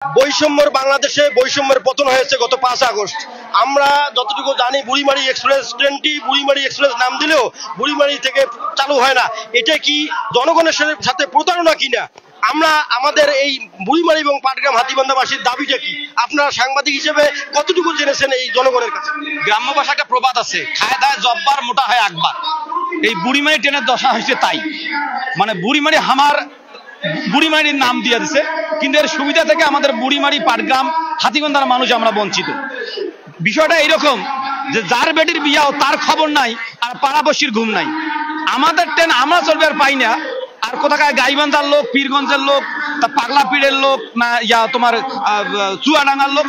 বৈষম্যের বাংলাদেশে বৈষম্যের পতন হয়েছে গত 5 আগস্ট। আমরা যতটুকু জানি বুড়িমারি এক্সপ্রেস ট্রেনটি বুড়িমারি এক্সপ্রেস নাম দিলেও বুড়িমারি থেকে চালু হয় না। এটা কি জনগণের সাথে প্রতারণা কিনা? আমরা আমাদের এই বুড়িমারি এবং পাটগ্রাম হাতীবান্ধাবাসীর দাবিটা কি? আপনারা সাংবাদিক হিসেবে কতটুকু জেনেছেন এই জনগণের কাছে? গ্রাম্য ভাষা একটা প্রবাদ আছে, খায় দায় জব্বার মোটা হয় আকবার। এই বুড়িমারি ট্রেনের দশা হয়েছে তাই। মানে বুড়িমারি হামার বুড়িমারির নাম দিয়ে দিছে, কিন্তু এর সুবিধা থেকে আমাদের বুড়িমারি পাটগ্রাম হাতীবান্ধার মানুষ আমরা বঞ্চিত। বিষয়টা এইরকম যে যার বেটির বিয়াও তার খবর নাই আর পাড়াপড়শির ঘুম নাই। আমাদের ট্রেন আমরা চলবে আর পাই না, আর কোথাকার গাইবান্ধার লোক, পীরগঞ্জের লোক, তা পাগলা পীরের লোক না ইয়া তোমার চুয়াডাঙ্গার লোক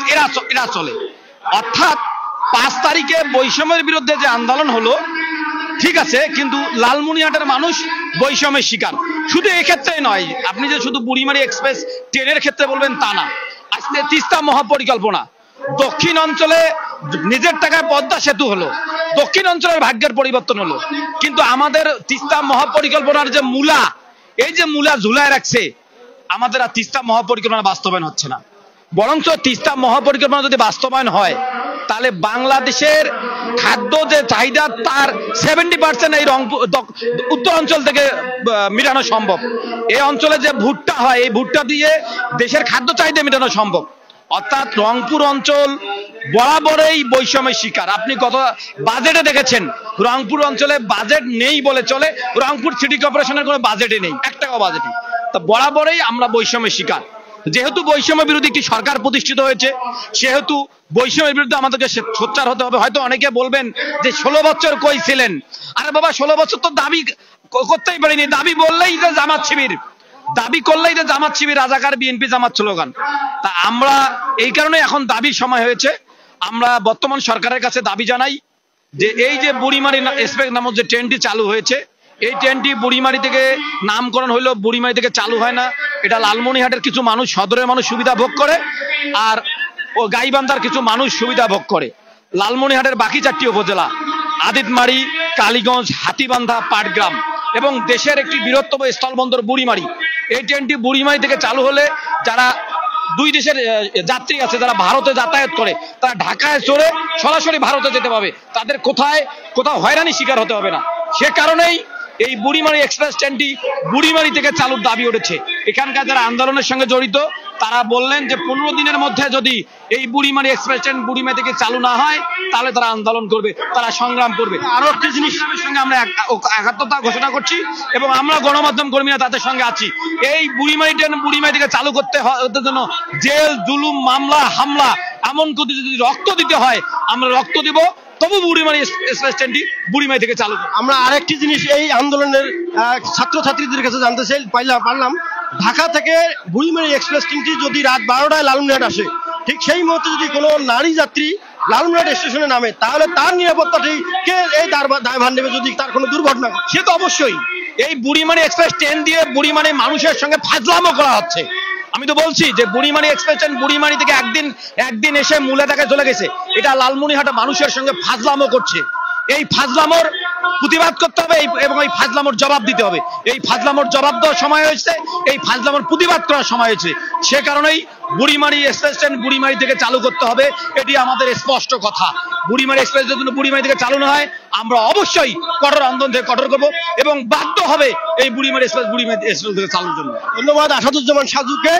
এরা চলে। অর্থাৎ 5 তারিখে বৈষম্যের বিরুদ্ধে যে আন্দোলন হলো ঠিক আছে, কিন্তু লালমনিরহাটের মানুষ বৈষম্যের শিকার। শুধু এক্ষেত্রে নয়, আপনি যে শুধু বুড়িমারি এক্সপ্রেস ট্রেনের ক্ষেত্রে বলবেন তা না। আজকে তিস্তা মহাপরিকল্পনা, দক্ষিণ অঞ্চলে নিজের টাকায় পদ্মা সেতু হলো, দক্ষিণ অঞ্চলের ভাগ্যের পরিবর্তন হলো, কিন্তু আমাদের তিস্তা মহাপরিকল্পনার যে মূলা, এই যে মূলা ঝুলায় রাখছে, আমাদের আর তিস্তা মহাপরিকল্পনা বাস্তবায়ন হচ্ছে না। বরঞ্চ তিস্তা মহাপরিকল্পনা যদি বাস্তবায়ন হয় তাহলে বাংলাদেশের খাদ্য যে চাহিদা তার 70% এই রংপুর উত্তর অঞ্চল থেকে মেটানো সম্ভব। এই অঞ্চলে যে ভুট্টা হয়, এই ভুট্টা দিয়ে দেশের খাদ্য চাহিদা মেটানো সম্ভব। অর্থাৎ রংপুর অঞ্চল বরাবরই বৈষম্যের শিকার। আপনি কত বাজেটে দেখেছেন রংপুর অঞ্চলে বাজেট নেই বলে চলে, রংপুর সিটি কর্পোরেশনের কোনো বাজেটে নেই, 1 টাকা বাজেটে। তা বরাবরই আমরা বৈষম্যের শিকার। যেহেতু বৈষম্য বিরোধী একটি সরকার প্রতিষ্ঠিত হয়েছে, সেহেতু বৈষম্যের বিরুদ্ধে আমাদেরকে সোচ্চার হতে হবে। হয়তো অনেকে বলবেন যে 16 বছর কই ছিলেন? আরে বাবা, 16 বছর তো দাবি করতেই পারিনি। দাবি বললেই যে জামাত শিবির, দাবি করলেই যে জামাত শিবির, রাজাকার, বিএনপি, জামাত স্লোগান। তা আমরা এই কারণে এখন দাবির সময় হয়েছে। আমরা বর্তমান সরকারের কাছে দাবি জানাই যে এই যে বুড়িমারি এক্সপ্রেস নামক যে ট্রেনটি চালু হয়েছে, এই ট্রেনটি বুড়িমারি থেকে নামকরণ হইলো, বুড়িমারি থেকে চালু হয় না। এটা লালমনিরহাটের কিছু মানুষ, সদরের মানুষ সুবিধা ভোগ করে, আর ও গাইবান্ধার কিছু মানুষ সুবিধা ভোগ করে। লালমনিরহাটের বাকি 4টি উপজেলা আদিতমারি, কালীগঞ্জ, হাতীবান্ধা, পাটগ্রাম এবং দেশের একটি বৃহত্তম স্থলবন্দর বুড়িমারি, এই ট্রেনটি বুড়িমারি থেকে চালু হলে যারা 2 দেশের যাত্রী আছে, যারা ভারতে যাতায়াত করে, তারা ঢাকায় চড়ে সরাসরি ভারতে যেতে পারবে। তাদের কোথাও হয়রানি শিকার হতে হবে না। সে কারণেই এই বুড়িমারি এক্সপ্রেস ট্রেনটি বুড়িমারি থেকে চালুর দাবি উঠেছে। এখানকার যারা আন্দোলনের সঙ্গে জড়িত তারা বললেন যে 15 দিনের মধ্যে যদি এই বুড়িমারি এক্সপ্রেস ট্রেন বুড়িমারি থেকে চালু না হয় তাহলে তারা আন্দোলন করবে, তারা সংগ্রাম করবে। আরো একটি জিনিসের সঙ্গে আমরা একাত্মতা ঘোষণা করছি এবং আমরা গণমাধ্যম কর্মীরা তাদের সঙ্গে আছি। এই বুড়িমারি ট্রেন বুড়িমারি থেকে চালু করতে জন্য জেল, জুলুম, মামলা, হামলা, এমন যদি রক্ত দিতে হয় আমরা রক্ত দিব, তবু বুড়িমারি এক্সপ্রেস ট্রেনটি বুড়িমারি থেকে চালু। আমরা আরেকটি জিনিস এই আন্দোলনের ছাত্রছাত্রীদের কাছে জানতে পারলাম, ঢাকা থেকে বুড়িমারি এক্সপ্রেস ট্রেনটি যদি রাত 12টায় লালমনিরহাট আসে, ঠিক সেই মুহূর্তে যদি কোনো নারী যাত্রী লালমনিরহাট স্টেশনে নামে, তাহলে তার নিরাপত্তাটি কে এই দায়ভার নেবে যদি তার কোনো দুর্ঘটনা? সে তো অবশ্যই। এই বুড়িমারি এক্সপ্রেস ট্রেন দিয়ে বুড়িমারি মানুষের সঙ্গে ফাজলামো করা হচ্ছে। আমি তো বলছি যে বুড়িমারি এক্সপ্রেস ট্রেন বুড়িমারি থেকে একদিন এসে মুলাটাকে চলে গেছে, এটা লালমনিরহাটে মানুষের সঙ্গে ফাজলামো করছে। এই ফাজলামোর প্রতিবাদ করতে হবে এবং এই ফাজলামোর জবাব দিতে হবে। এই ফাজলামোর জবাব দেওয়ার সময় হয়েছে, এই ফাজলামোর প্রতিবাদ করার সময় হয়েছে। সে কারণেই বুড়িমারি এক্সপ্রেস ট্রেন বুড়িমারি থেকে চালু করতে হবে, এটি আমাদের স্পষ্ট কথা। বুড়িমারি এক্সপ্রেস যদি বুড়িমারি থেকে চালু না হয় আমরা অবশ্যই কঠোর আন্দোলন থেকে কঠোর করবো এবং বাধ্য হবে এই বুড়িমারি এক্সপ্রেস থেকে চালুর জন্য। ধন্যবাদ আসাদুজ্জামান সাজুকে।